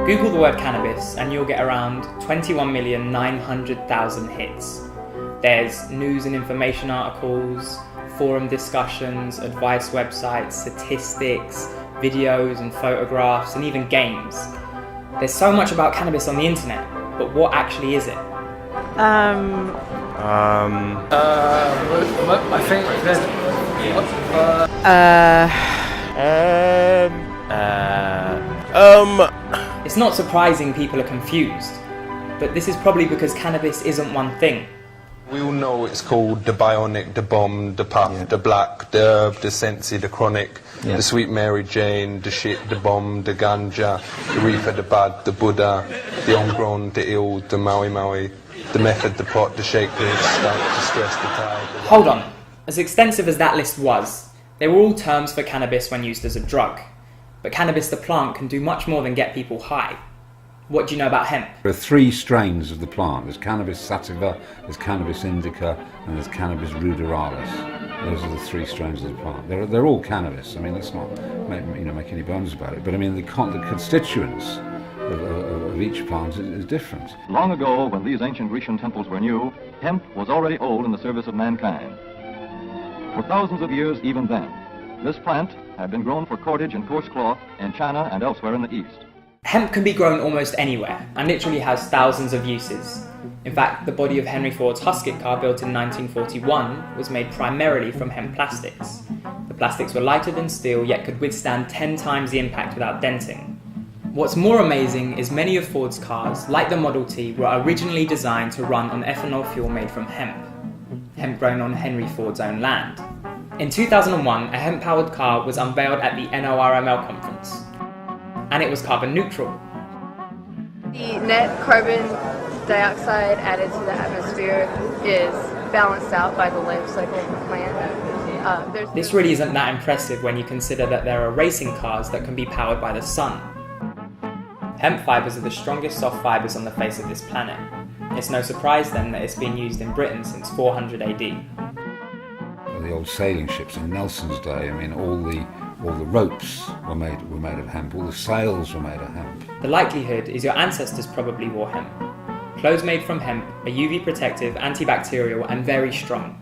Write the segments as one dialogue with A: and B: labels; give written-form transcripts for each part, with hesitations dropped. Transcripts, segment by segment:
A: Google the word cannabis and you'll get around 21,900,000 hits. There's news and information articles, forum discussions, advice websites, statistics, videos and photographs, and even games. There's so much about cannabis on the internet, but what actually is it?
B: I think
A: It's not surprising people are confused, but this is probably because cannabis isn't one thing.
C: We all know it's called the bionic, the bomb, the puff, the black, the herb, the sensi, the chronic, the sweet Mary Jane, the shit, the bomb, the ganja, the reefer, the bud, the Buddha, the homegrown, the ill, the Maui Maui, the method, the pot, the shake, the stunt, the stress, the tide.
A: Hold on. As extensive as that list was, they were all terms for cannabis when used as a drug. But cannabis the plant can do much more than get people high. What do you know about hemp?
D: There are 3 strains of the plant. There's Cannabis sativa, there's Cannabis indica, and there's Cannabis ruderalis. Those are the 3 strains of the plant. They're all cannabis. I mean, let's not make any bones about it. But I mean, the constituents of each plant is different.
E: Long ago, when these ancient Grecian temples were new, hemp was already old in the service of mankind. For thousands of years even then, this plant had been grown for cordage and coarse cloth in China and elsewhere in the East.
A: Hemp can be grown almost anywhere and literally has thousands of uses. In fact, the body of Henry Ford's Husket car built in 1941 was made primarily from hemp plastics. The plastics were lighter than steel yet could withstand 10 times the impact without denting. What's more amazing is many of Ford's cars, like the Model T, were originally designed to run on ethanol fuel made from hemp grown on Henry Ford's own land. In 2001, a hemp-powered car was unveiled at the NORML conference, and it was carbon neutral.
F: The net carbon dioxide added to the atmosphere is balanced out by the life cycle of the plant.
A: This really isn't that impressive when you consider that there are racing cars that can be powered by the sun. Hemp fibres are the strongest soft fibres on the face of this planet. It's no surprise then that it's been used in Britain since 400 AD.
D: The old sailing ships in Nelson's day, I mean, all the ropes were made of hemp, all the sails were made of hemp.
A: The likelihood is your ancestors probably wore hemp. Clothes made from hemp are UV protective, antibacterial and very strong.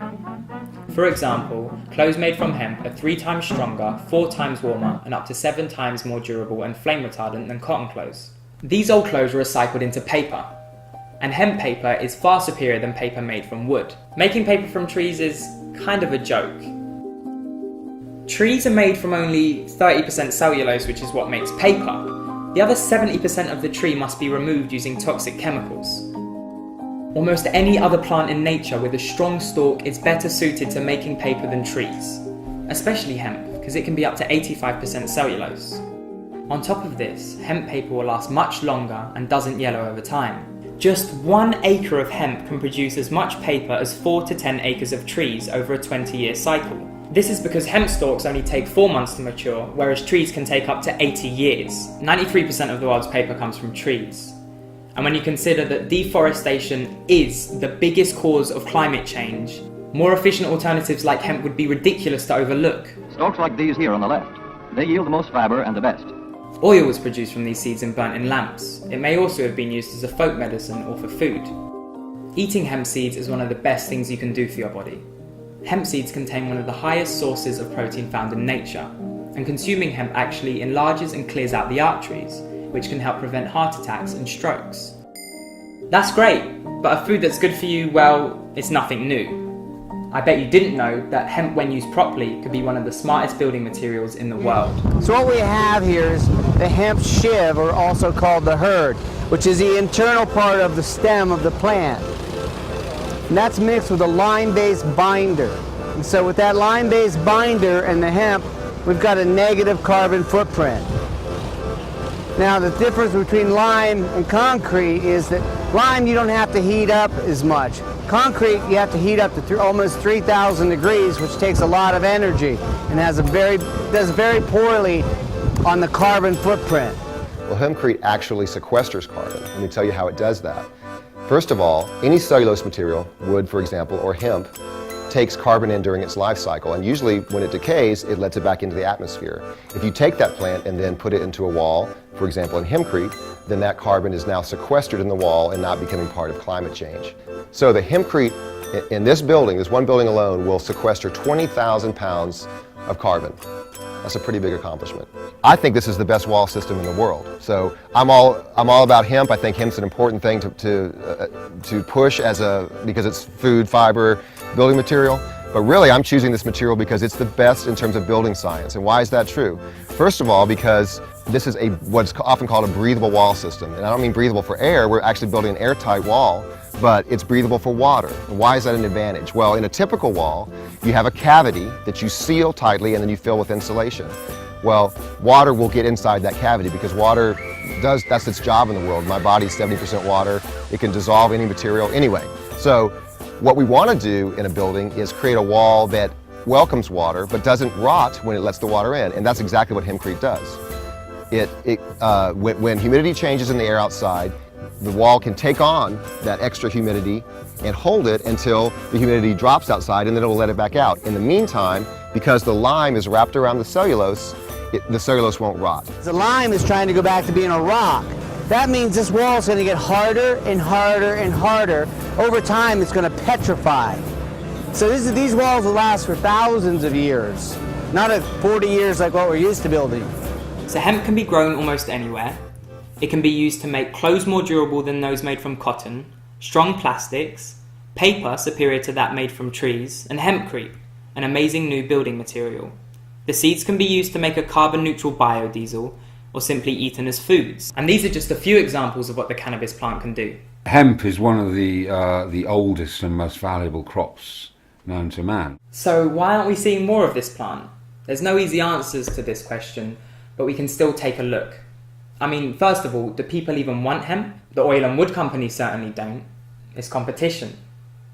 A: For example, clothes made from hemp are 3 times stronger, 4 times warmer and up to 7 times more durable and flame retardant than cotton clothes. These old clothes are recycled into paper, and hemp paper is far superior than paper made from wood. Making paper from trees is kind of a joke. Trees are made from only 30% cellulose, which is what makes paper. The other 70% of the tree must be removed using toxic chemicals. Almost any other plant in nature with a strong stalk is better suited to making paper than trees, especially hemp, because it can be up to 85% cellulose. On top of this, hemp paper will last much longer and doesn't yellow over time. Just 1 acre of hemp can produce as much paper as 4 to 10 acres of trees over a 20-year cycle. This is because hemp stalks only take 4 months to mature, whereas trees can take up to 80 years. 93% of the world's paper comes from trees. And when you consider that deforestation is the biggest cause of climate change, more efficient alternatives like hemp would be ridiculous to overlook.
E: Stalks like these here on the left, they yield the most fiber and the best.
A: Oil was produced from these seeds and burnt in lamps. It may also have been used as a folk medicine or for food. Eating hemp seeds is one of the best things you can do for your body. Hemp seeds contain one of the highest sources of protein found in nature, and consuming hemp actually enlarges and clears out the arteries, which can help prevent heart attacks and strokes. That's great, but a food that's good for you, well, it's nothing new. I bet you didn't know that hemp, when used properly, could be one of the smartest building materials in the world.
G: So what we have here is the hemp shiv, or also called the hurd, which is the internal part of the stem of the plant. And that's mixed with a lime-based binder. And so with that lime-based binder and the hemp, we've got a negative carbon footprint. Now the difference between lime and concrete is that lime you don't have to heat up as much. Concrete you have to heat up to almost 3,000 degrees, which takes a lot of energy and does very poorly on the carbon footprint.
H: Well, hempcrete actually sequesters carbon. Let me tell you how it does that. First of all, any cellulose material, wood for example, or hemp, takes carbon in during its life cycle, and usually when it decays, it lets it back into the atmosphere. If you take that plant and then put it into a wall for example in hempcrete, then that carbon is now sequestered in the wall and not becoming part of climate change. So the hempcrete in this building, this one building alone, will sequester 20,000 pounds of carbon. That's a pretty big accomplishment. I think this is the best wall system in the world. So I'm all about hemp. I think hemp's an important thing to push because it's food, fiber, building material. But really, I'm choosing this material because it's the best in terms of building science. And why is that true? First of all, because this is what's often called a breathable wall system. And I don't mean breathable for air. We're actually building an airtight wall, but it's breathable for water. And why is that an advantage? Well, in a typical wall, you have a cavity that you seal tightly and then you fill with insulation. Well, water will get inside that cavity because water that's its job in the world. My body's 70% water. It can dissolve any material anyway. So what we want to do in a building is create a wall that welcomes water but doesn't rot when it lets the water in, and that's exactly what hempcrete does. When humidity changes in the air outside, the wall can take on that extra humidity and hold it until the humidity drops outside, and then it will let it back out. In the meantime, because the lime is wrapped around the cellulose won't rot.
G: The lime is trying to go back to being a rock. That means this wall is going to get harder and harder and harder. Over time, it's going to petrify. So these walls will last for thousands of years, not 40 years like what we're used to building.
A: So hemp can be grown almost anywhere. It can be used to make clothes more durable than those made from cotton, strong plastics, paper superior to that made from trees, and hempcrete, an amazing new building material. The seeds can be used to make a carbon-neutral biodiesel, or simply eaten as foods. And these are just a few examples of what the cannabis plant can do.
D: Hemp is one of the oldest and most valuable crops known to man.
A: So why aren't we seeing more of this plant? There's no easy answers to this question, but we can still take a look. I mean, first of all, do people even want hemp? The oil and wood companies certainly don't. It's competition.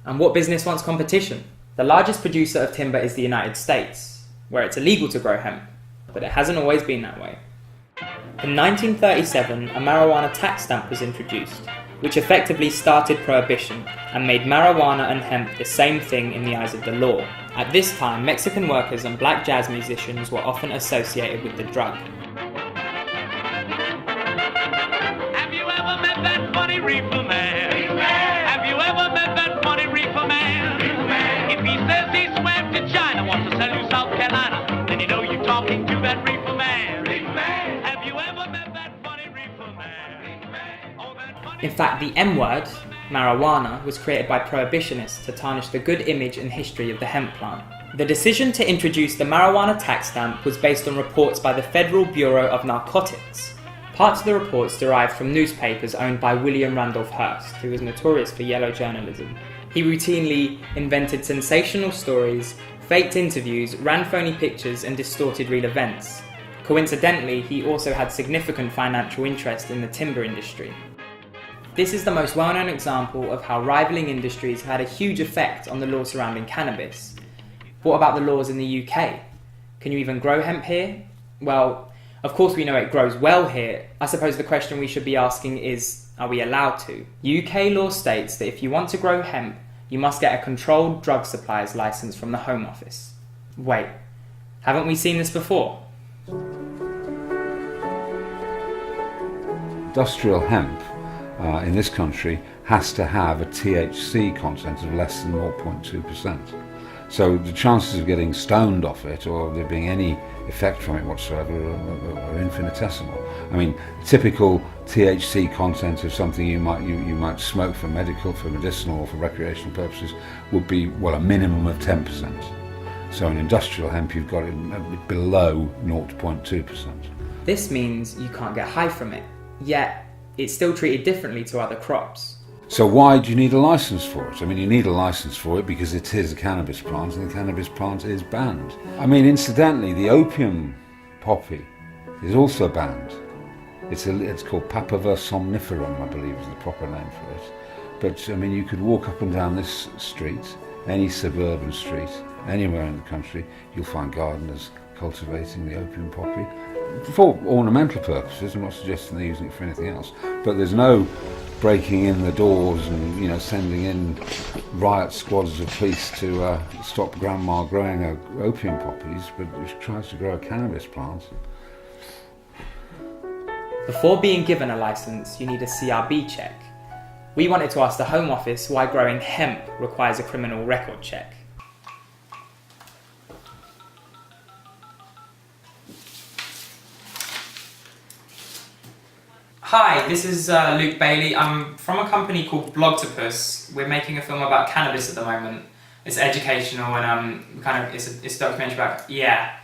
A: And what business wants competition? The largest producer of timber is the United States, where it's illegal to grow hemp, but it hasn't always been that way. In 1937, a marijuana tax stamp was introduced, which effectively started prohibition and made marijuana and hemp the same thing in the eyes of the law. At this time, Mexican workers and black jazz musicians were often associated with the drug.
B: Have you ever met that funny reefer man? Have you ever met that funny reefer man? If he says he swam to China, wants to sell you South Carolina, then you know you're talking to that reefer man. Have you ever met that funny reefer man?
A: In fact, the M word, marijuana, was created by prohibitionists to tarnish the good image and history of the hemp plant. The decision to introduce the marijuana tax stamp was based on reports by the Federal Bureau of Narcotics. Parts of the reports derived from newspapers owned by William Randolph Hearst, who was notorious for yellow journalism. He routinely invented sensational stories, faked interviews, ran phony pictures, and distorted real events. Coincidentally, he also had significant financial interest in the timber industry. This is the most well-known example of how rivaling industries had a huge effect on the law surrounding cannabis. What about the laws in the UK? Can you even grow hemp here? Well, of course we know it grows well here. I suppose the question we should be asking is, are we allowed to? UK law states that if you want to grow hemp, you must get a controlled drug supplier's license from the Home Office. Wait, haven't we seen this before?
D: Industrial hemp in this country has to have a THC content of less than 0.2%. So the chances of getting stoned off it or there being any effect from it whatsoever are infinitesimal. I mean, typical THC content of something you might smoke for medicinal or for recreational purposes would be, well, a minimum of 10%. So in industrial hemp you've got it below 0.2%.
A: This means you can't get high from it, yet it's still treated differently to other crops.
D: So why do you need a license for it? I mean, you need a license for it because it is a cannabis plant and the cannabis plant is banned. I mean, incidentally, the opium poppy is also banned. It's called Papaver somniferum, I believe is the proper name for it. But, I mean, you could walk up and down this street, any suburban street, anywhere in the country, you'll find gardeners cultivating the opium poppy for ornamental purposes. I'm not suggesting they're using it for anything else, but there's no breaking in the doors and, you know, sending in riot squads of police to stop grandma growing her opium poppies, but she tries to grow a cannabis plant.
A: Before being given a license, you need a CRB check. We wanted to ask the Home Office why growing hemp requires a criminal record check. Hi, this is Luke Bailey. I'm from a company called Blogtopus. We're making a film about cannabis at the moment. It's educational and it's a documentary about, yeah.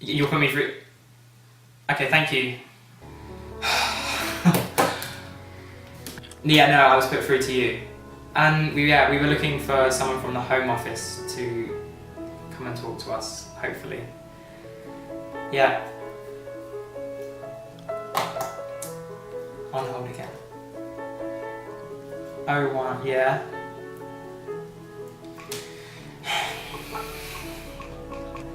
A: You'll put me through. Okay, thank you. Yeah, no, I was put through to you. And we were looking for someone from the Home Office to come and talk to us, hopefully. Yeah. On hold again. 01, yeah.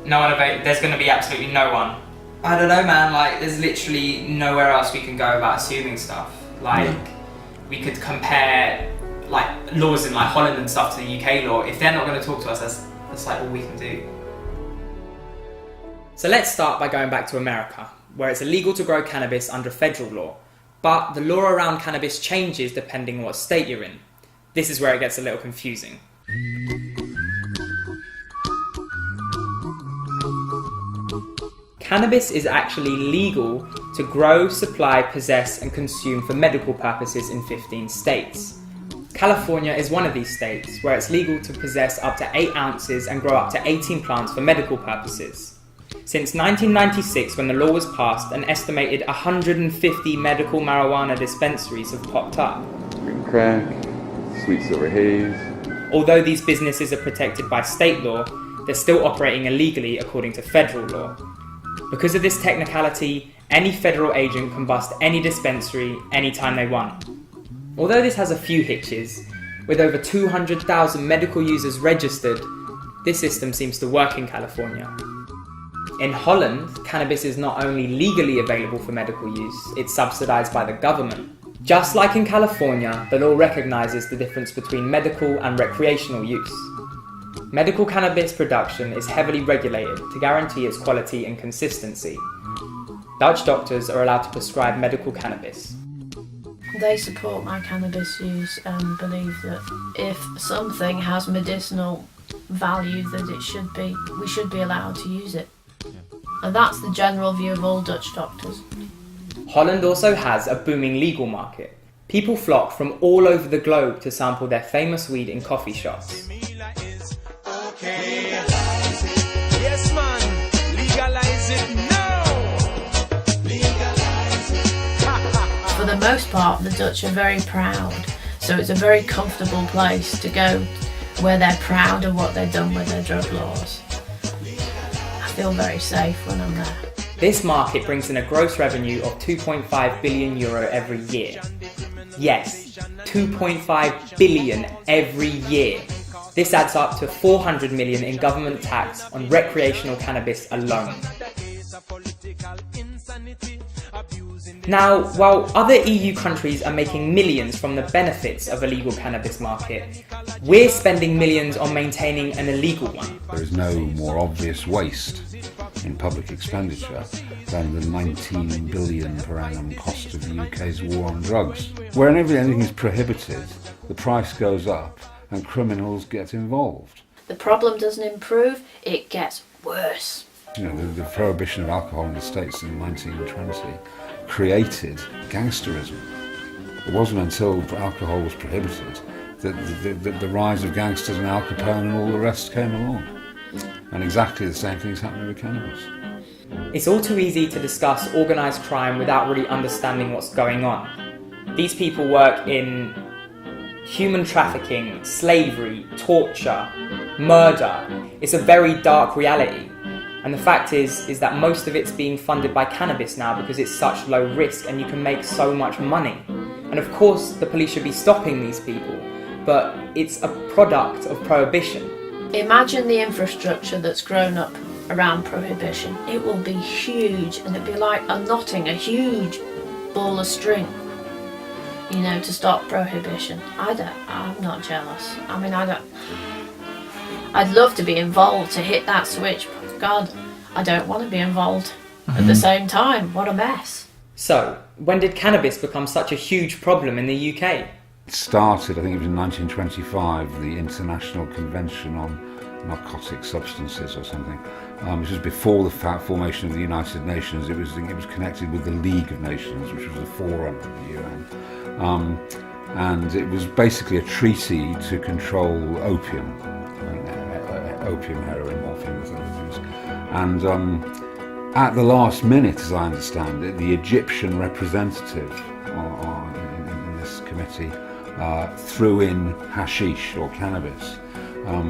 A: No one available. There's going to be absolutely no one. I don't know, man. Like, there's literally nowhere else we can go about assuming stuff. Like, we could compare like laws in like Holland and stuff to the UK law. If they're not going to talk to us, that's like all we can do. So let's start by going back to America, where it's illegal to grow cannabis under federal law. But the law around cannabis changes depending on what state you're in. This is where it gets a little confusing. Cannabis is actually legal to grow, supply, possess and consume for medical purposes in 15 states. California is one of these states where it's legal to possess up to 8 ounces and grow up to 18 plants for medical purposes. Since 1996, when the law was passed, an estimated 150 medical marijuana dispensaries have popped up.
I: Green crack, sweet silver haze.
A: Although these businesses are protected by state law, they're still operating illegally according to federal law. Because of this technicality, any federal agent can bust any dispensary anytime they want. Although this has a few hitches, with over 200,000 medical users registered, this system seems to work in California. In Holland, cannabis is not only legally available for medical use, it's subsidised by the government. Just like in California, the law recognises the difference between medical and recreational use. Medical cannabis production is heavily regulated to guarantee its quality and consistency. Dutch doctors are allowed to prescribe medical cannabis.
J: They support my cannabis use and believe that if something has medicinal value, that we should be allowed to use it. And that's the general view of all Dutch doctors.
A: Holland also has a booming legal market. People flock from all over the globe to sample their famous weed in coffee shops.
B: Yes, man, legalize it now. Legalize it.
J: For the most part, the Dutch are very proud, so it's a very comfortable place to go where they're proud of what they've done with their drug laws. I feel very safe when I'm there.
A: This market brings in a gross revenue of €2.5 billion every year. Yes, 2.5 billion every year. This adds up to 400 million in government tax on recreational cannabis alone. Now, while other EU countries are making millions from the benefits of a legal cannabis market, we're spending millions on maintaining an illegal one.
D: There is no more obvious waste in public expenditure than the 19 billion per annum cost of the UK's war on drugs. Wherever anything is prohibited, the price goes up and criminals get involved.
J: The problem doesn't improve, it gets worse.
D: You know, the prohibition of alcohol in the States in 1920 created gangsterism. It wasn't until alcohol was prohibited that the rise of gangsters and Al Capone and all the rest came along. And exactly the same thing's happening with cannabis.
A: It's all too easy to discuss organised crime without really understanding what's going on. These people work in human trafficking, slavery, torture, murder. It's a very dark reality. And the fact is that most of it's being funded by cannabis now because it's such low risk and you can make so much money. And of course the police should be stopping these people, but it's a product of prohibition.
J: Imagine the infrastructure that's grown up around prohibition. It will be huge, and it'll be like knotting a huge ball of string, you know, to stop prohibition. I'm not jealous. I mean, I'd love to be involved to hit that switch, but God, I don't want to be involved at the same time. What a mess.
A: So, when did cannabis become such a huge problem in the UK?
D: It started, I think it was in 1925, the International Convention on Narcotic Substances or something, which was before the formation of the United Nations. It was connected with the League of Nations, which was the forerunner of the UN. And it was basically a treaty to control opium, heroin, morphine, and other things. And at the last minute, as I understand it, the Egyptian representative in this committee threw in hashish or cannabis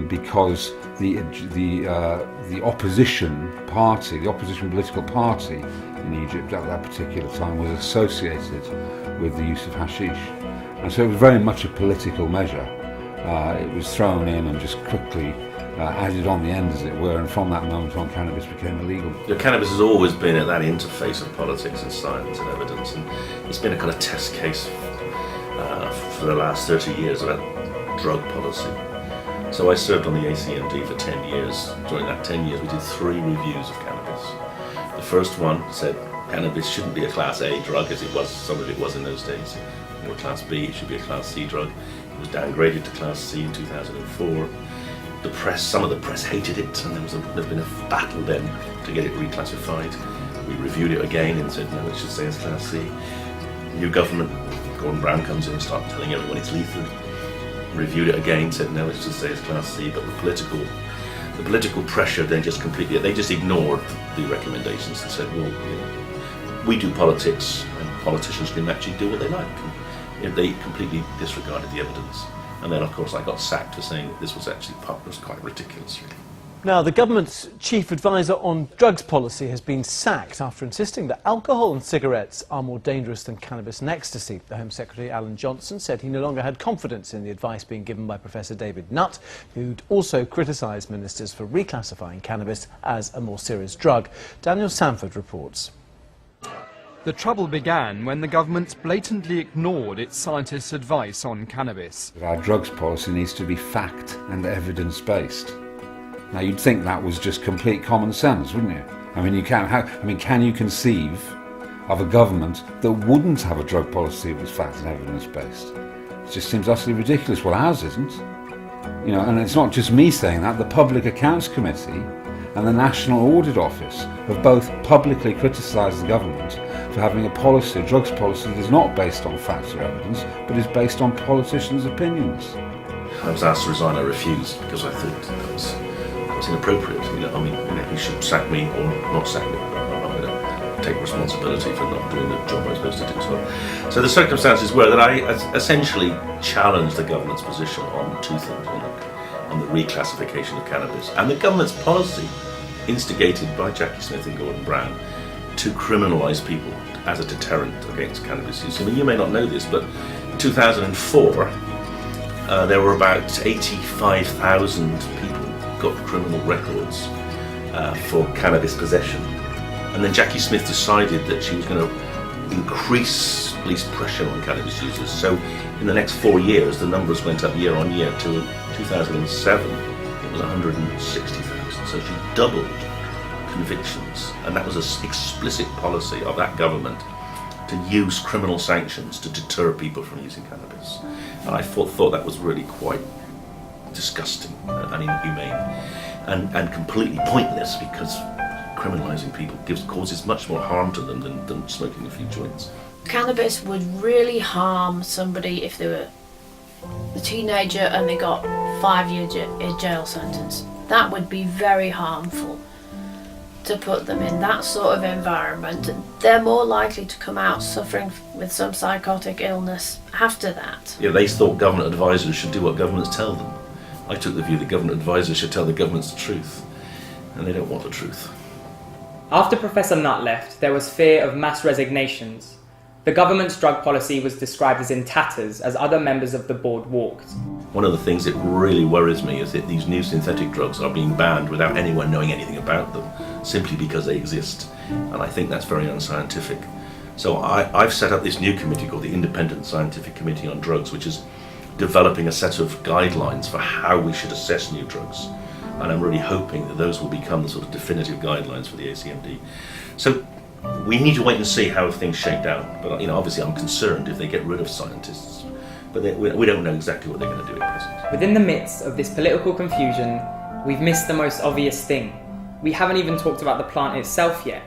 D: because the opposition party, the opposition political party in Egypt at that particular time was associated with the use of hashish. And so it was very much a political measure. It was thrown in and just quickly added on the end, as it were, and from that moment on cannabis became illegal.
K: Cannabis has always been at that interface of politics and science and evidence, and it's been a kind of test case for the last 30 years about drug policy. So I served on the ACMD for 10 years. During that 10 years we did 3 reviews of cannabis. The first one said cannabis shouldn't be a Class A drug, as it was, some of it was in those days, or a Class B, it should be a Class C drug. It was downgraded to Class C in 2004. The press, some of the press hated it, and there's been a battle then to get it reclassified. We reviewed it again and said no, it should stay as Class C. New government, Gordon Brown comes in and starts telling everyone it's lethal. Reviewed it again, said no, it should stay as Class C, but the political pressure then just completely, they just ignored the recommendations and said, well, we do politics and politicians can actually do what they like. And they completely disregarded the evidence. And then, of course, I got sacked for saying that this was actually quite ridiculous, really.
L: Now, the government's chief advisor on drugs policy has been sacked after insisting that alcohol and cigarettes are more dangerous than cannabis and ecstasy. The Home Secretary, Alan Johnson, said he no longer had confidence in the advice being given by Professor David Nutt, who'd also criticised ministers for reclassifying cannabis as a more serious drug. Daniel Sanford reports.
M: The trouble began when the government blatantly ignored its scientists' advice on cannabis.
D: Our drugs policy needs to be fact and evidence-based. Now, you'd think that was just complete common sense, wouldn't you? I mean, can you conceive of a government that wouldn't have a drug policy that was fact and evidence-based? It just seems utterly ridiculous. Well, ours isn't. And it's not just me saying that. The Public Accounts Committee and the National Audit Office have both publicly criticised the government for having a policy, a drugs policy, that is not based on facts or evidence, but is based on politicians' opinions.
K: I was asked to resign, I refused, because I thought that was inappropriate. He should sack me or not sack me. I'm not going to take responsibility for not doing the job I was supposed to do. So the circumstances were that I essentially challenged the government's position on 2 things, on the reclassification of cannabis and the government's policy, instigated by Jackie Smith and Gordon Brown, to criminalise people as a deterrent against cannabis use. You may not know this, but in 2004 there were about 85,000 people got criminal records for cannabis possession. And then Jackie Smith decided that she was going to increase police pressure on cannabis users. So in the next 4 years, the numbers went up year on year. To 2007, it was 160,000. So she doubled convictions. And that was an explicit policy of that government to use criminal sanctions to deter people from using cannabis. And I thought that was really quite disgusting and inhumane and completely pointless, because criminalising people causes much more harm to them than smoking a few joints.
J: Cannabis would really harm somebody if they were a teenager and they got 5-year jail sentence. That would be very harmful to put them in that sort of environment. They're more likely to come out suffering with some psychotic illness after that.
K: Yeah, they thought government advisors should do what governments tell them. I took the view that government advisors should tell the governments the truth, and they don't want the truth.
A: After Professor Nutt left, there was fear of mass resignations. The government's drug policy was described as in tatters as other members of the board walked.
K: One of the things that really worries me is that these new synthetic drugs are being banned without anyone knowing anything about them, simply because they exist, and I think that's very unscientific. So I've set up this new committee called the Independent Scientific Committee on Drugs, which is developing a set of guidelines for how we should assess new drugs, and I'm really hoping that those will become the sort of definitive guidelines for the ACMD. So we need to wait and see how things shake down. But obviously I'm concerned if they get rid of scientists. But we don't know exactly what they're going to do at present.
A: Within the midst of this political confusion, we've missed the most obvious thing. We haven't even talked about the plant itself yet.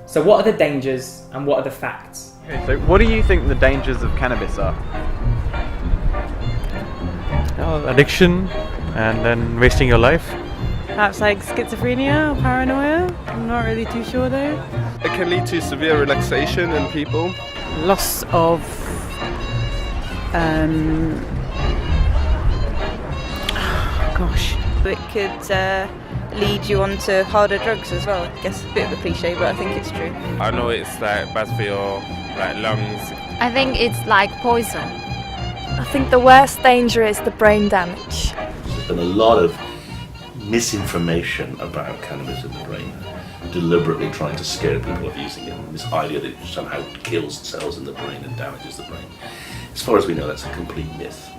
A: So what are the dangers and what are the facts?
N: Okay, so what do you think the dangers of cannabis are?
O: Addiction and then wasting your life.
P: Perhaps like schizophrenia or paranoia. I'm not really too sure though.
C: It can lead to severe relaxation in people.
P: Loss of it could lead you on to harder drugs as well. I guess a bit of a cliche, but I think it's true.
Q: I know it's like bad for your lungs.
R: I think it's like poison.
S: I think the worst danger is the brain damage.
K: There's been a lot of misinformation about cannabis in the brain, deliberately trying to scare people of using it. This idea that it somehow kills cells in the brain and damages the brain. As far as we know, that's a complete myth.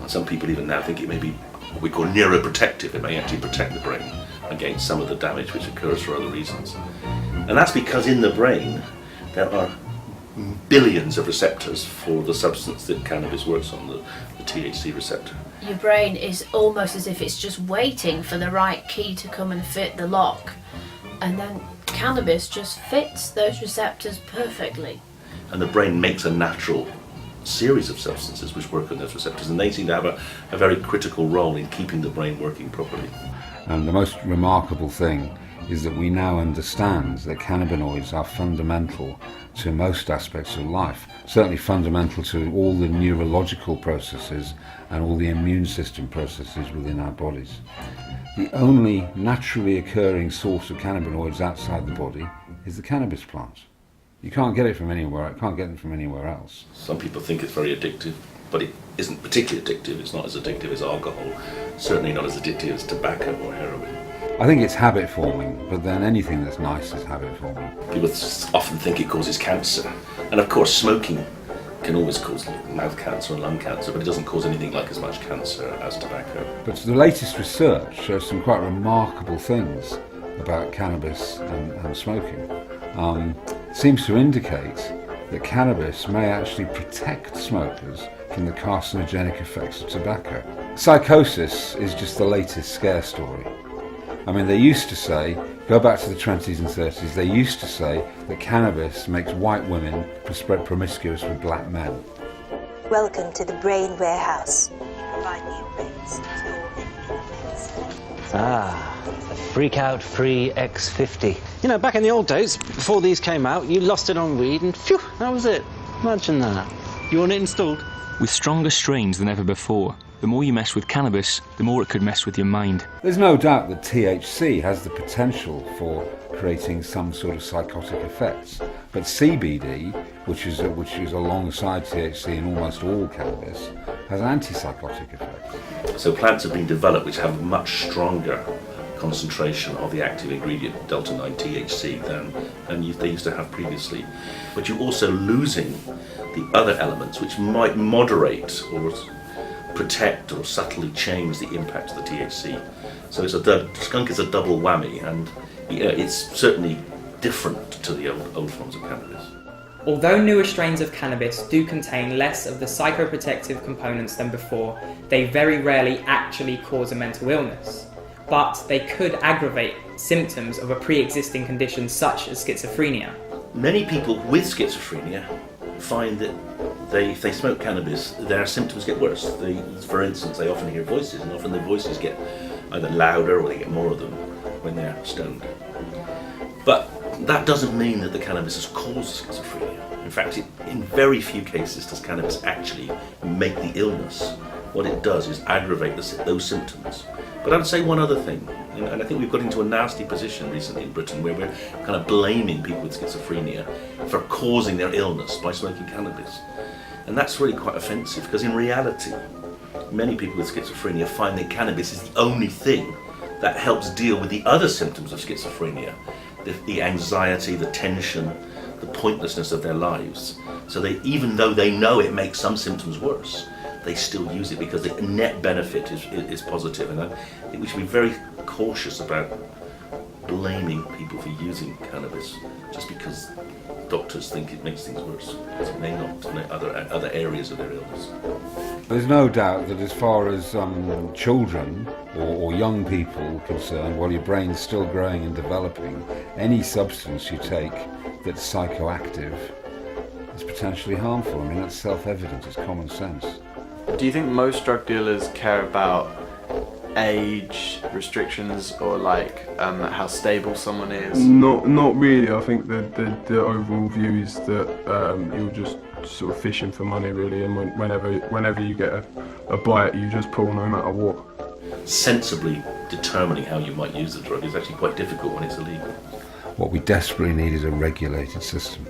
K: And some people even now think it may be what we call neuroprotective. It may actually protect the brain against some of the damage which occurs for other reasons. And that's because in the brain there are billions of receptors for the substance that cannabis works on, the THC receptor.
J: Your brain is almost as if it's just waiting for the right key to come and fit the lock. And then cannabis just fits those receptors perfectly.
K: And the brain makes a natural series of substances which work on those receptors, and they seem to have a very critical role in keeping the brain working properly.
D: And the most remarkable thing is that we now understand that cannabinoids are fundamental to most aspects of life, certainly fundamental to all the neurological processes and all the immune system processes within our bodies. The only naturally occurring source of cannabinoids outside the body is the cannabis plant. You can't get it from anywhere, can't get them from anywhere else.
K: Some people think it's very addictive, but it isn't particularly addictive. It's not as addictive as alcohol, certainly not as addictive as tobacco or heroin.
D: I think it's habit forming, but then anything that's nice is habit forming.
K: People often think it causes cancer, and of course smoking can always cause mouth cancer and lung cancer, but it doesn't cause anything like as much cancer as tobacco.
D: But the latest research shows some quite remarkable things about cannabis and smoking. Seems to indicate that cannabis may actually protect smokers from the carcinogenic effects of tobacco. Psychosis is just the latest scare story. I mean, they used to say, go back to the 20s and 30s, they used to say that cannabis makes white women promiscuous with black men.
T: Welcome to the Brain Warehouse. We provide new brains for
U: a freak-out free X50. You know, back in the old days, before these came out, you lost it on weed and phew, that was it. Imagine that. You want it installed?
V: With stronger strains than ever before, the more you mess with cannabis, the more it could mess with your mind.
D: There's no doubt that THC has the potential for creating some sort of psychotic effects, but CBD, which is alongside THC in almost all cannabis, has antipsychotic effects.
K: So plants have been developed which have a much stronger concentration of the active ingredient, delta-9 THC, than they used to have previously. But you're also losing the other elements which might moderate or protect or subtly change the impact of the THC. So skunk is a double whammy, and it's certainly different to the old forms of cannabis.
A: Although newer strains of cannabis do contain less of the psychoprotective components than before, they very rarely actually cause a mental illness. But they could aggravate symptoms of a pre-existing condition such as schizophrenia.
K: Many people with schizophrenia find that if they smoke cannabis, their symptoms get worse. For instance, they often hear voices, and often the voices get either louder or they get more of them when they're stoned. But that doesn't mean that the cannabis has caused schizophrenia. In fact, in very few cases does cannabis actually make the illness. What it does is aggravate those symptoms. But I would say one other thing, and I think we've got into a nasty position recently in Britain where we're kind of blaming people with schizophrenia for causing their illness by smoking cannabis. And that's really quite offensive, because in reality, many people with schizophrenia find that cannabis is the only thing that helps deal with the other symptoms of schizophrenia, the anxiety, the tension, the pointlessness of their lives. So even though they know it makes some symptoms worse, they still use it because the net benefit is positive. And I think we should be very cautious about blaming people for using cannabis just because doctors think it makes things worse. It may not in other areas of their illness.
D: There's no doubt that as far as children or young people are concerned, while your brain's still growing and developing, any substance you take that's psychoactive is potentially harmful. I mean, that's self-evident, it's common sense.
N: Do you think most drug dealers care about age restrictions or like how stable someone is?
C: Not really. I think the overall view is that you're just sort of fishing for money really, and whenever you get a bite, you just pull no matter what.
K: Sensibly determining how you might use the drug is actually quite difficult when it's illegal.
D: What we desperately need is a regulated system.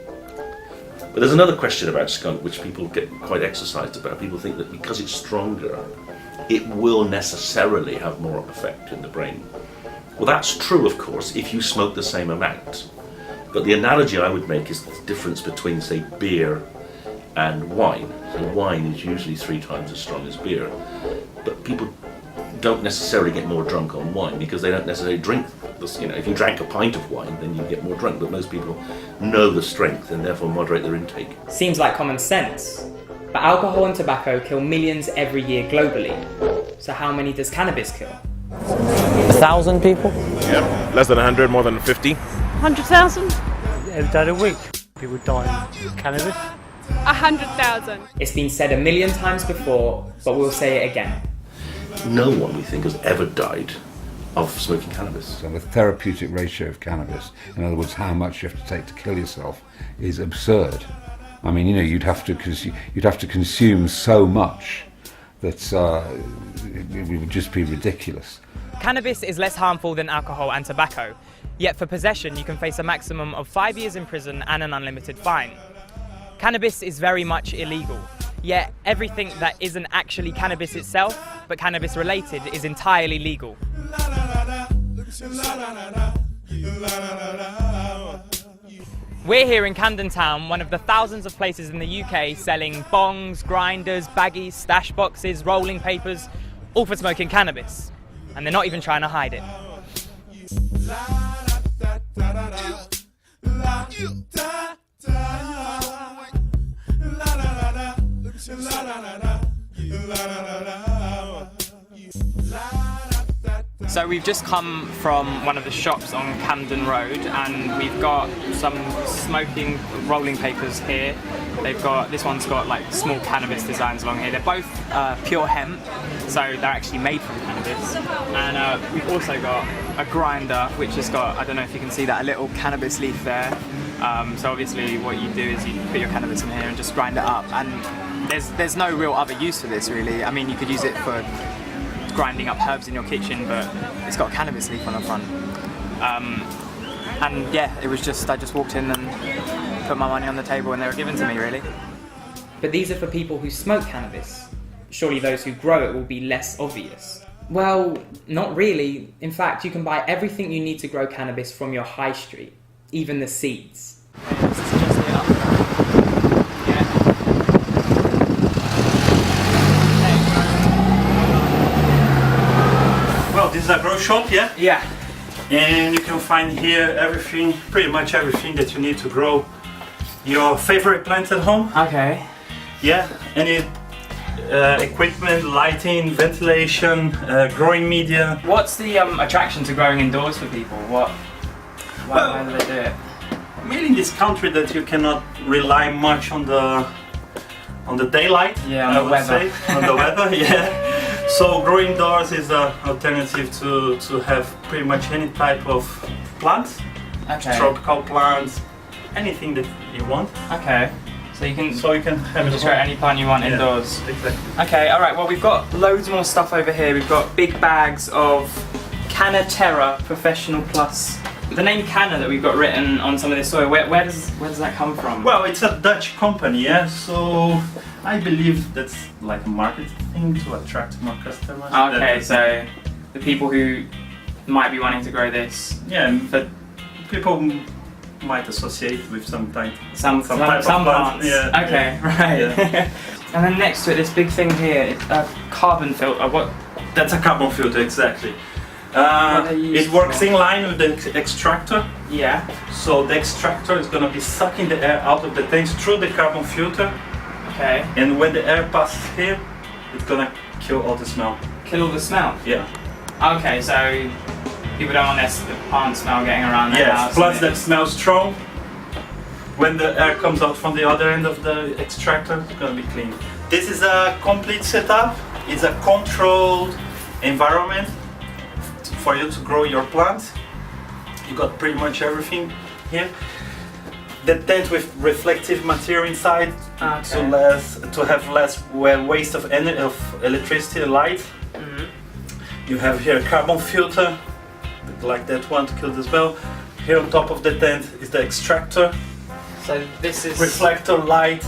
K: But there's another question about skunk which people get quite exercised about. People think that because it's stronger, it will necessarily have more effect in the brain. Well, that's true, of course, if you smoke the same amount. But the analogy I would make is the difference between, say, beer and wine. So wine is usually 3 times as strong as beer. But people don't necessarily get more drunk on wine because they don't necessarily drink this. You know, if you drank a pint of wine, then you get more drunk. But most people know the strength and therefore moderate their intake.
A: Seems like common sense. But alcohol and tobacco kill millions every year globally. So how many does cannabis kill?
E: 1,000 people?
F: Yep, less than 100, more than 50.
W: 100,000?
E: Every day of the week, people die of cannabis.
W: 100,000.
A: It's been said 1,000,000 times before, but we'll say it again.
K: No one, we think, has ever died of smoking cannabis.
D: So the therapeutic ratio of cannabis, in other words, how much you have to take to kill yourself, is absurd. I mean, you know, you'd have to consume so much that it would just be ridiculous.
A: Cannabis is less harmful than alcohol and tobacco, yet for possession you can face a maximum of 5 years in prison and an unlimited fine. Cannabis is very much illegal, yet everything that isn't actually cannabis itself, but cannabis related, is entirely legal. We're here in Camden Town, one of the thousands of places in the UK selling bongs, grinders, baggies, stash boxes, rolling papers, all for smoking cannabis. And they're not even trying to hide it. So we've just come from one of the shops on Camden Road and we've got some smoking rolling papers here. This one's got like small cannabis designs along here. They're both pure hemp, so they're actually made from cannabis. And we've also got a grinder which has got, I don't know if you can see that, a little cannabis leaf there. So obviously what you do is you put your cannabis in here and just grind it up. And there's no real other use for this really. I mean, you could use it for grinding up herbs in your kitchen, but it's got a cannabis leaf on the front. And yeah, I just walked in and put my money on the table and they were given to me really. But these are for people who smoke cannabis. Surely those who grow it will be less obvious. Well, not really. In fact, you can buy everything you need to grow cannabis from your high street, even the seeds.
X: Well, this is a grow shop, yeah?
A: Yeah.
X: And you can find here everything, pretty much everything that you need to grow your favorite plant at home.
A: Okay.
X: Yeah, any equipment, lighting, ventilation, growing media.
A: What's the attraction to growing indoors for people? Why do they do it?
X: Mainly in this country that you cannot rely much on the daylight.
A: Yeah, on the weather.
X: On the weather, yeah. So growing indoors is an alternative to have pretty much any type of plants.
A: Okay.
X: Tropical plants, anything that you want.
A: Okay. So you can
X: have it
A: just grow any plant you want indoors.
X: Exactly.
A: Okay, alright, well we've got loads more stuff over here. We've got big bags of Canna Terra Professional Plus. The name Canna that we've got written on some of this soil, where does that come from?
X: Well, it's a Dutch company, yeah, so I believe that's like a marketing thing to attract more customers.
A: Okay, so the people who might be wanting to grow this.
X: Yeah, but people might associate with some type
A: some
X: of plants.
A: Yeah. Okay, right. Yeah. And then next to it, this big thing here, it's a carbon filter. What?
X: That's a carbon filter, exactly. It works in line with the extractor.
A: Yeah.
X: So the extractor is going to be sucking the air out of the tanks through the carbon filter.
A: Okay.
X: And when the air passes here, it's going to kill all the smell.
A: Kill all the smell?
X: Yeah.
A: Okay, so people don't want the plant smell getting around their house.
X: Yes, plus that smells strong. When the air comes out from the other end of the extractor, it's going to be clean. This is a complete setup. It's a controlled environment for you to grow your plants. You got pretty much everything here. The tent with reflective material inside to have less waste of electricity and light. You have here a carbon filter, like that one to kill the smell. Here on top of the tent is the extractor.
A: So this is
X: reflector light.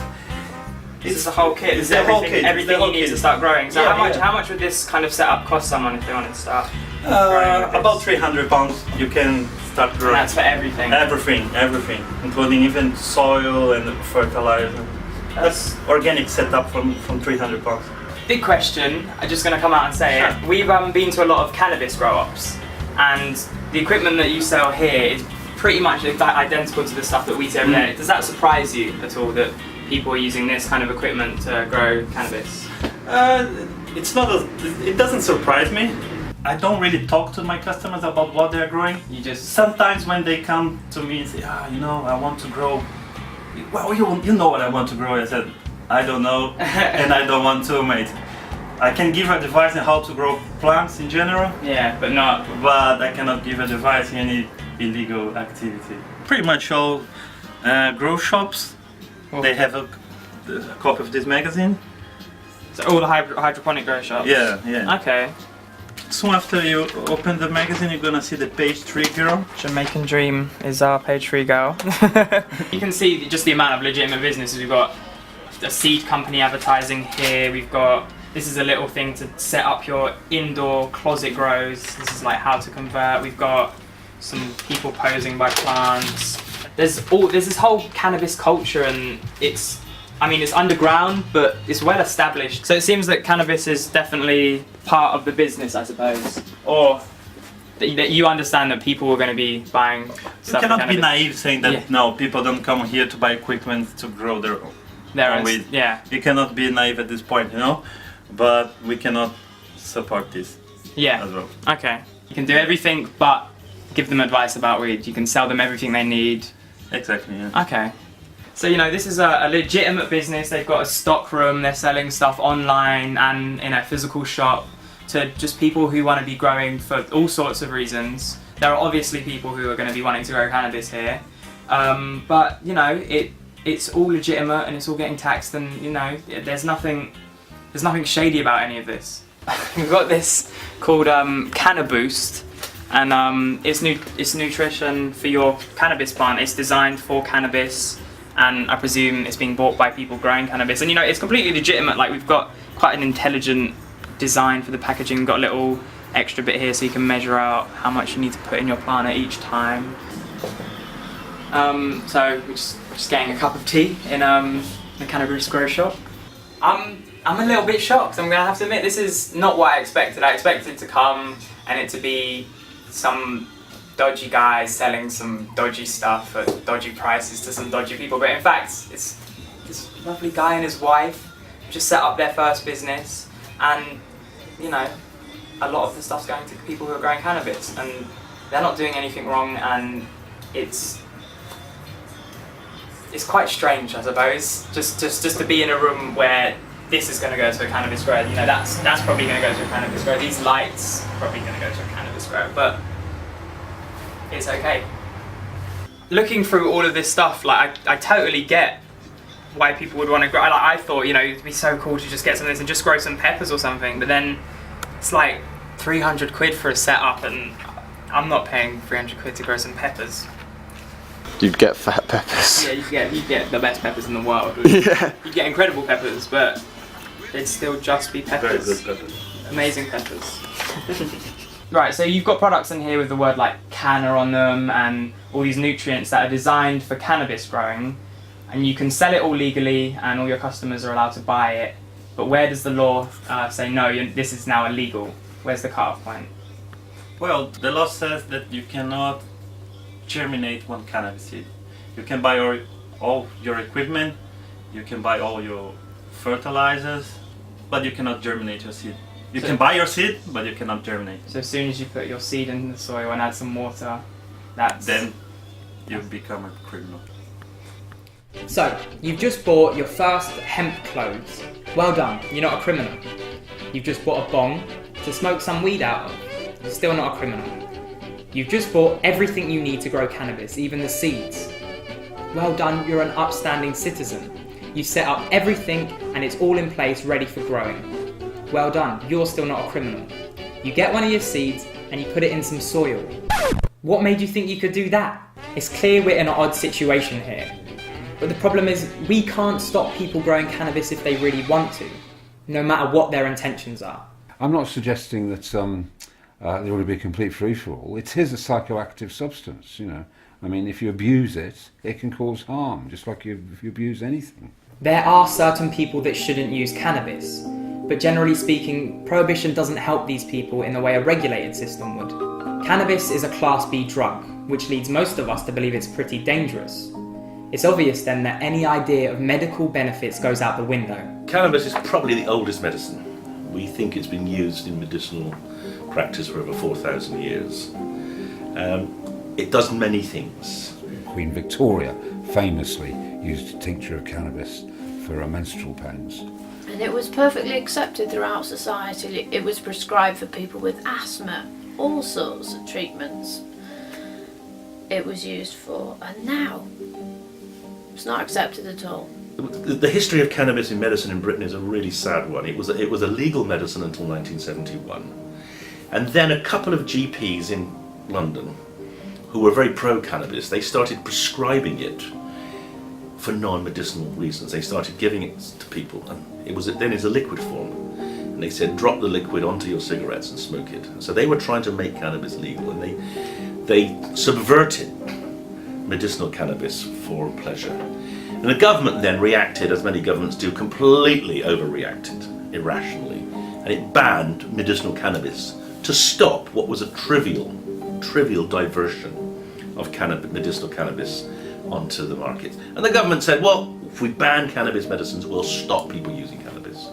A: This is the whole kit.
X: It's the whole kit.
A: Everything you need to start growing. So
X: Yeah,
A: how much would this kind of setup cost someone if they wanted to start?
X: About £300 you can start growing.
A: And that's for everything?
X: Everything, including even soil and fertilizer. That's organic setup from £300.
A: Big question, I'm just going to come out and say it. We've been to a lot of cannabis grow-ups, and the equipment that you sell here is pretty much identical to the stuff that we see over there. Does that surprise you at all that people are using this kind of equipment to grow cannabis?
X: It doesn't surprise me. I don't really talk to my customers about what they're growing. Sometimes when they come to me and say, I want to grow. Well, you know what I want to grow. I said, I don't know, and I don't want to, mate. I can give advice on how to grow plants in general.
A: Yeah, but
X: I cannot give advice in any illegal activity. Pretty much all grow shops. They have a copy of this magazine.
A: So all the hydroponic grow shops?
X: Yeah.
A: Okay.
X: Soon after you open the magazine, you're gonna see the page 3 girl.
A: Jamaican Dream is our page 3 girl. You can see just the amount of legitimate businesses. We've got a seed company advertising here. We've got, this is a little thing to set up your indoor closet grows. This is like how to convert. We've got some people posing by plants. There's this whole cannabis culture, and it's underground, but it's well established. So it seems that cannabis is definitely part of the business, I suppose. Or that you understand that people are going to be buying stuff.
X: You cannot be naive saying that no, people don't come here to buy equipment to grow their own weed.
A: Yeah.
X: You cannot be naive at this point, but we cannot support this as well.
A: Okay. You can do everything but give them advice about weed. You can sell them everything they need.
X: Exactly, yeah.
A: Okay. So, this is a legitimate business. They've got a stock room. They're selling stuff online and in a physical shop to just people who want to be growing for all sorts of reasons. There are obviously people who are going to be wanting to grow cannabis here. But, it's all legitimate and it's all getting taxed, and, there's nothing shady about any of this. We've got this called Cannaboost. And it's nutrition for your cannabis plant. It's designed for cannabis, and I presume it's being bought by people growing cannabis. And it's completely legitimate. Like, we've got quite an intelligent design for the packaging. We've got a little extra bit here so you can measure out how much you need to put in your plant at each time. So we're just getting a cup of tea in the cannabis grow shop. I'm a little bit shocked. I'm gonna have to admit, this is not what I expected. I expected to come and it to be some dodgy guys selling some dodgy stuff at dodgy prices to some dodgy people, but in fact it's this lovely guy and his wife who just set up their first business, and a lot of the stuff's going to people who are growing cannabis, and they're not doing anything wrong, and it's quite strange, I suppose, just to be in a room where this is going to go to a cannabis grower. That's probably going to go to a cannabis grower. These lights are probably going to go to a cannabis grower, but it's okay. Looking through all of this stuff, I totally get why people would want to grow. I thought, it'd be so cool to just get some of this and just grow some peppers or something, but then it's like 300 quid for a setup, and I'm not paying 300 quid to grow some peppers.
N: You'd get fat peppers.
A: Yeah, you'd get the best peppers in the world.
N: Yeah.
A: You'd get incredible peppers, but they'd still just be peppers.
X: Very good peppers.
A: Amazing peppers. Right, so you've got products in here with the word like canna on them and all these nutrients that are designed for cannabis growing, and you can sell it all legally and all your customers are allowed to buy it, but where does the law say no, this is now illegal? Where's the cut-off point?
X: Well, the law says that you cannot germinate one cannabis seed. You can buy all your equipment, you can buy all your fertilizers, but you cannot germinate your seed. You can buy your seed, but you cannot germinate.
A: So as soon as you put your seed in the soil and add some water,
X: then you become a criminal.
A: So, you've just bought your first hemp clothes. Well done, you're not a criminal. You've just bought a bong to smoke some weed out of. You're still not a criminal. You've just bought everything you need to grow cannabis, even the seeds. Well done, you're an upstanding citizen. You set up everything and it's all in place ready for growing. Well done, you're still not a criminal. You get one of your seeds and you put it in some soil. What made you think you could do that? It's clear we're in an odd situation here. But the problem is, we can't stop people growing cannabis if they really want to, no matter what their intentions are.
D: I'm not suggesting that there ought to be a complete free-for-all. It is a psychoactive substance, you know. I mean, if you abuse it, it can cause harm, just like if you abuse anything.
A: There are certain people that shouldn't use cannabis, but generally speaking, prohibition doesn't help these people in the way a regulated system would. Cannabis is a Class B drug, which leads most of us to believe it's pretty dangerous. It's obvious then that any idea of medical benefits goes out the window.
K: Cannabis is probably the oldest medicine. We think it's been used in medicinal practice for over 4,000 years. It does many things.
D: Queen Victoria famously used a tincture of cannabis for her menstrual pains.
J: And it was perfectly accepted throughout society. It was prescribed for people with asthma, all sorts of treatments it was used for, and now it's not accepted at all.
K: The history of cannabis in medicine in Britain is a really sad one. It was a legal medicine until 1971. And then a couple of GPs in London who were very pro-cannabis, they started prescribing it for non-medicinal reasons. They started giving it to people, and it was then as a liquid form. And they said, drop the liquid onto your cigarettes and smoke it. So they were trying to make cannabis legal, and they subverted medicinal cannabis for pleasure. And the government then reacted, as many governments do, completely overreacted, irrationally, and it banned medicinal cannabis to stop what was a trivial diversion of medicinal cannabis onto the market. And the government said, well, if we ban cannabis medicines, we'll stop people using cannabis.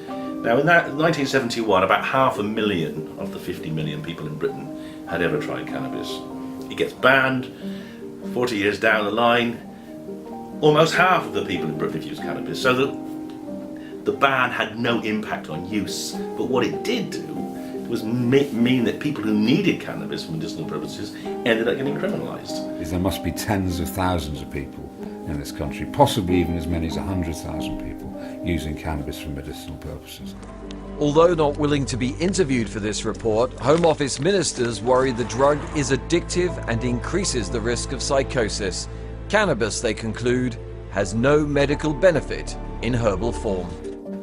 K: Now, in 1971, about 500,000 of the 50 million people in Britain had ever tried cannabis. It gets banned. 40 years down the line, almost half of the people in Britain have used cannabis. So the ban had no impact on use. But what it did do was mean that people who needed cannabis for medicinal purposes ended up getting criminalised.
D: There must be tens of thousands of people in this country, possibly even as many as 100,000 people using cannabis for medicinal purposes.
M: Although not willing to be interviewed for this report, Home Office ministers worry the drug is addictive and increases the risk of psychosis. Cannabis, they conclude, has no medical benefit in herbal form.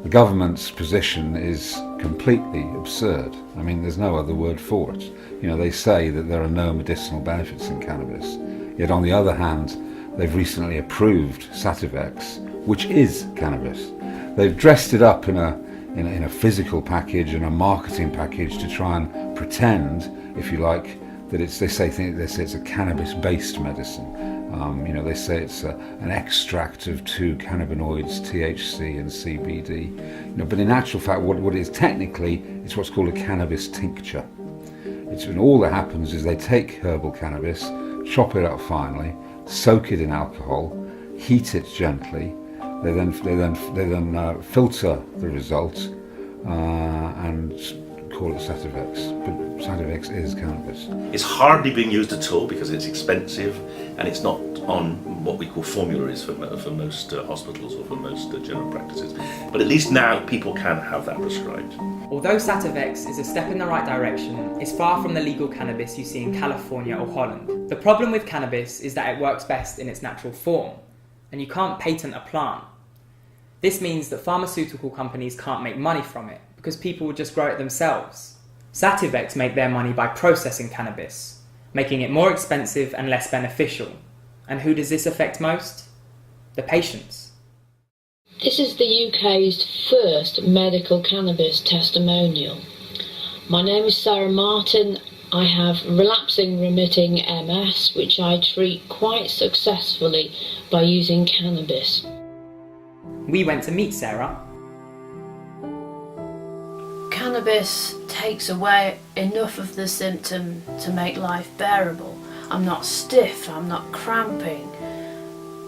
D: The government's position is completely absurd. I mean, there's no other word for it. You know, they say that there are no medicinal benefits in cannabis, yet on the other hand, they've recently approved Sativex, which is cannabis. They've dressed it up in a physical package and a marketing package to try and pretend, if you like, that they say it's a cannabis-based medicine. You know, they say it's an extract of two cannabinoids, THC and CBD. You know, but in actual fact, what it is technically, it's what's called a cannabis tincture. And all that happens is they take herbal cannabis, chop it up finely, soak it in alcohol, heat it gently. They then filter the result and call it Sativex. But Sativex is cannabis.
K: It's hardly being used at all because it's expensive and it's not on what we call formularies for most hospitals or for most general practices. But at least now people can have that prescribed.
A: Although Sativex is a step in the right direction, it's far from the legal cannabis you see in California or Holland. The problem with cannabis is that it works best in its natural form, and you can't patent a plant. This means that pharmaceutical companies can't make money from it because people would just grow it themselves. Sativex make their money by processing cannabis, making it more expensive and less beneficial. And who does this affect most? The patients.
B: This is the UK's first medical cannabis testimonial. My name is Sarah Martin I have relapsing remitting MS, which I treat quite successfully by using cannabis.
A: We went to meet Sarah.
J: Cannabis takes away enough of the symptom to make life bearable. I'm not stiff, I'm not cramping.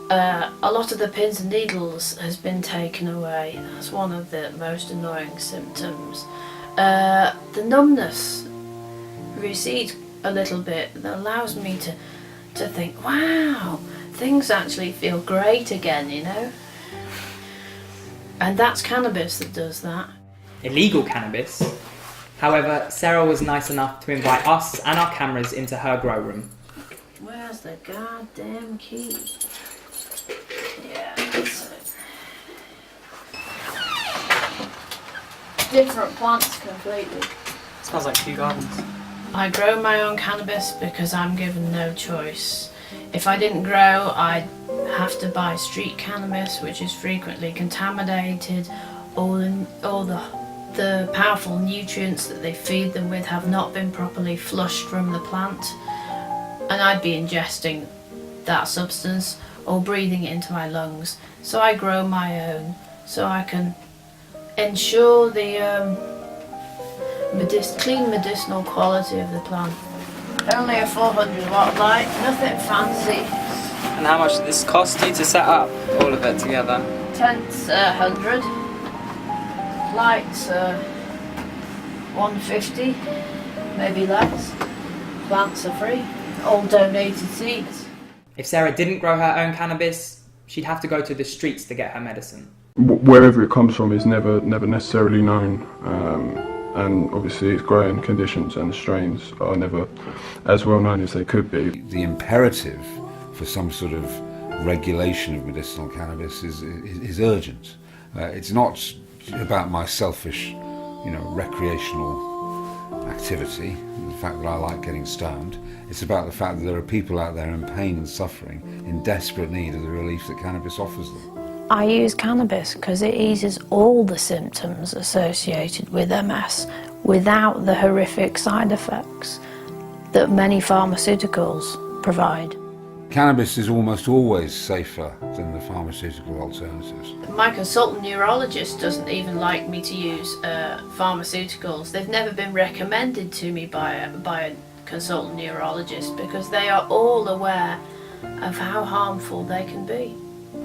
J: A lot of the pins and needles has been taken away. That's one of the most annoying symptoms. The numbness recedes a little bit. That allows me to think, wow, things actually feel great again, you know? And that's cannabis that does that.
A: Illegal cannabis. However, Sarah was nice enough to invite us and our cameras into her grow room.
J: Where's the goddamn key? Yeah, that's it. Different plants completely.
A: Smells like two gardens.
J: I grow my own cannabis because I'm given no choice. If I didn't grow, I'd have to buy street cannabis, which is frequently contaminated. All the powerful nutrients that they feed them with have not been properly flushed from the plant, and I'd be ingesting that substance or breathing it into my lungs. So I grow my own so I can ensure the clean medicinal quality of the plant. Only a 400 watt light, nothing fancy.
A: And how much did this cost you to set up all of it together?
J: Tent's 100, lights 150, maybe less. Plants are free, all donated seeds.
A: If Sarah didn't grow her own cannabis, she'd have to go to the streets to get her medicine.
G: Wherever it comes from is never necessarily known, and obviously its growing conditions and strains are never as well known as they could be.
D: The imperative for some sort of regulation of medicinal cannabis is urgent. It's not about my selfish, recreational activity, the fact that I like getting stoned. It's about the fact that there are people out there in pain and suffering, in desperate need of the relief that cannabis offers them.
B: I use cannabis because it eases all the symptoms associated with MS without the horrific side effects that many pharmaceuticals provide.
D: Cannabis is almost always safer than the pharmaceutical alternatives.
J: My consultant neurologist doesn't even like me to use pharmaceuticals. They've never been recommended to me by a consultant neurologist because they are all aware of how harmful they can be.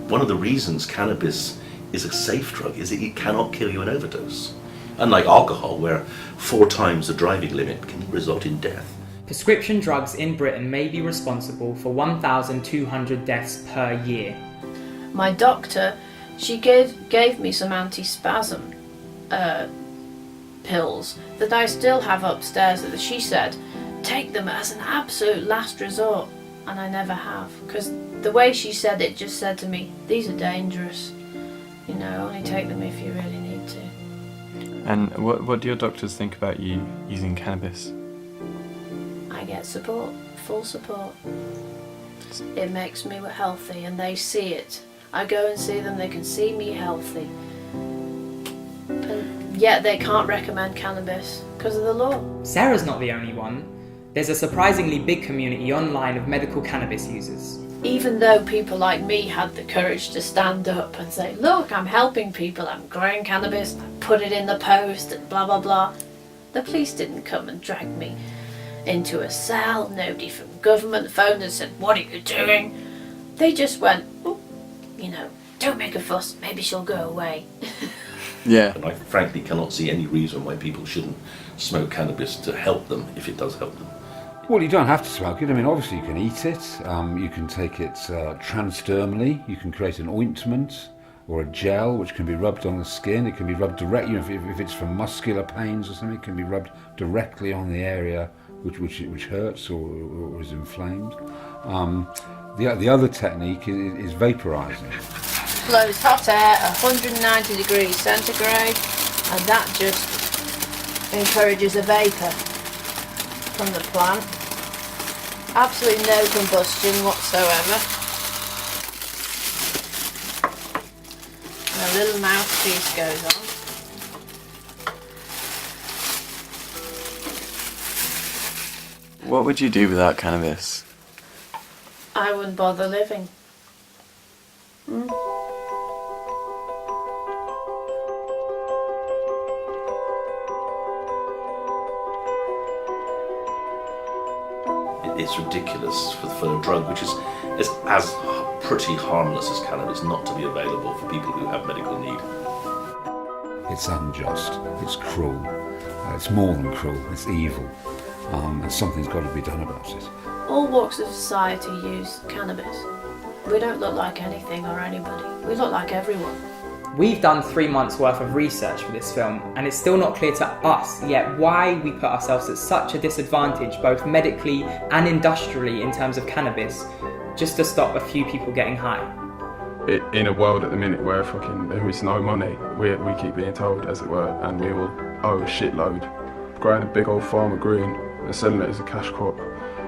K: One of the reasons cannabis is a safe drug is that it cannot kill you an overdose. Unlike alcohol, where 4 times the driving limit can result in death.
A: Prescription drugs in Britain may be responsible for 1,200 deaths per year.
J: My doctor, she gave me some antispasm pills that I still have upstairs that she said, take them as an absolute last resort, and I never have, because the way she said it just said to me, these are dangerous, only take them if you really need to.
N: And what do your doctors think about you using cannabis?
J: I get support, full support. It makes me healthy and they see it. I go and see them, they can see me healthy. And yet they can't recommend cannabis because of the law.
A: Sarah's not the only one. There's a surprisingly big community online of medical cannabis users.
J: Even though people like me had the courage to stand up and say, look, I'm helping people, I'm growing cannabis, I put it in the post and blah blah blah, the police didn't come and drag me into a cell. Nobody from government phoned and said, what are you doing? They just went, oh, don't make a fuss, maybe she'll go away.
K: Yeah. And I frankly cannot see any reason why people shouldn't smoke cannabis to help them if it does help them.
D: Well, you don't have to smoke it. I mean, obviously you can eat it, you can take it transdermally, you can create an ointment or a gel which can be rubbed on the skin. It can be rubbed directly, if it's for muscular pains or something, it can be rubbed directly on the area which hurts or is inflamed. The other technique is vaporizing.
J: Blows hot air, 190 degrees centigrade, and that just encourages a vapour from the plant. Absolutely no combustion whatsoever. And a little mouthpiece goes on.
N: What would you do without cannabis?
J: I wouldn't bother living. Hmm?
K: It's ridiculous for a drug which is as pretty harmless as cannabis not to be available for people who have medical need.
D: It's unjust, it's cruel, it's more than cruel, it's evil, and something's got to be done about it.
J: All walks of society use cannabis. We don't look like anything or anybody. We look like everyone.
A: We've done 3 months worth of research for this film, and it's still not clear to us yet why we put ourselves at such a disadvantage both medically and industrially in terms of cannabis, just to stop a few people getting high.
G: In a world at the minute where there is no money, we keep being told, as it were, and we all owe a shitload. Growing a big old farm of green and selling it as a cash crop,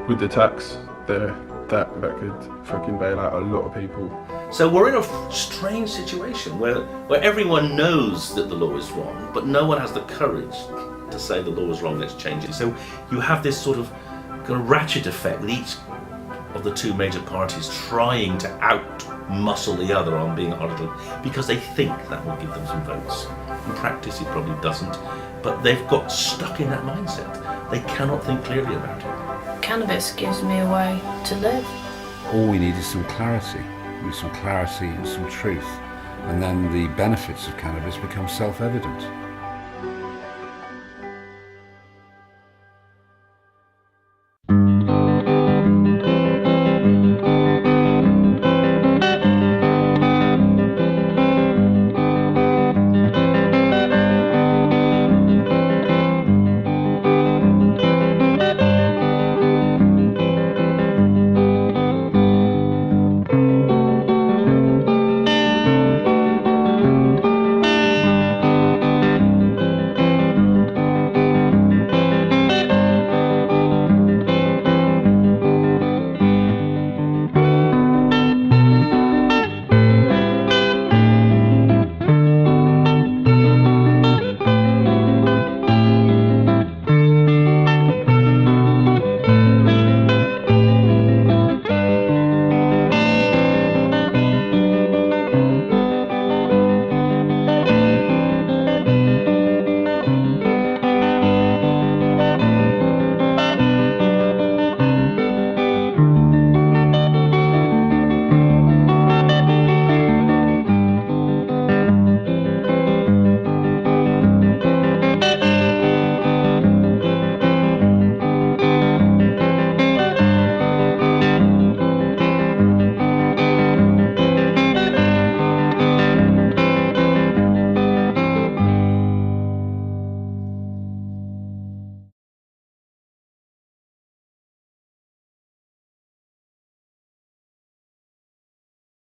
G: with the tax there, that could fucking bail out a lot of people.
K: So we're in a strange situation where everyone knows that the law is wrong, but no one has the courage to say the law is wrong, let's change it. So you have this sort of ratchet effect with each of the two major parties trying to out-muscle the other on being a harder drug because they think that will give them some votes. In practice it probably doesn't, but they've got stuck in that mindset. They cannot think clearly about it.
J: Cannabis gives me a way to live.
D: All we need is some clarity. We need some clarity and some truth. And then the benefits of cannabis become self-evident.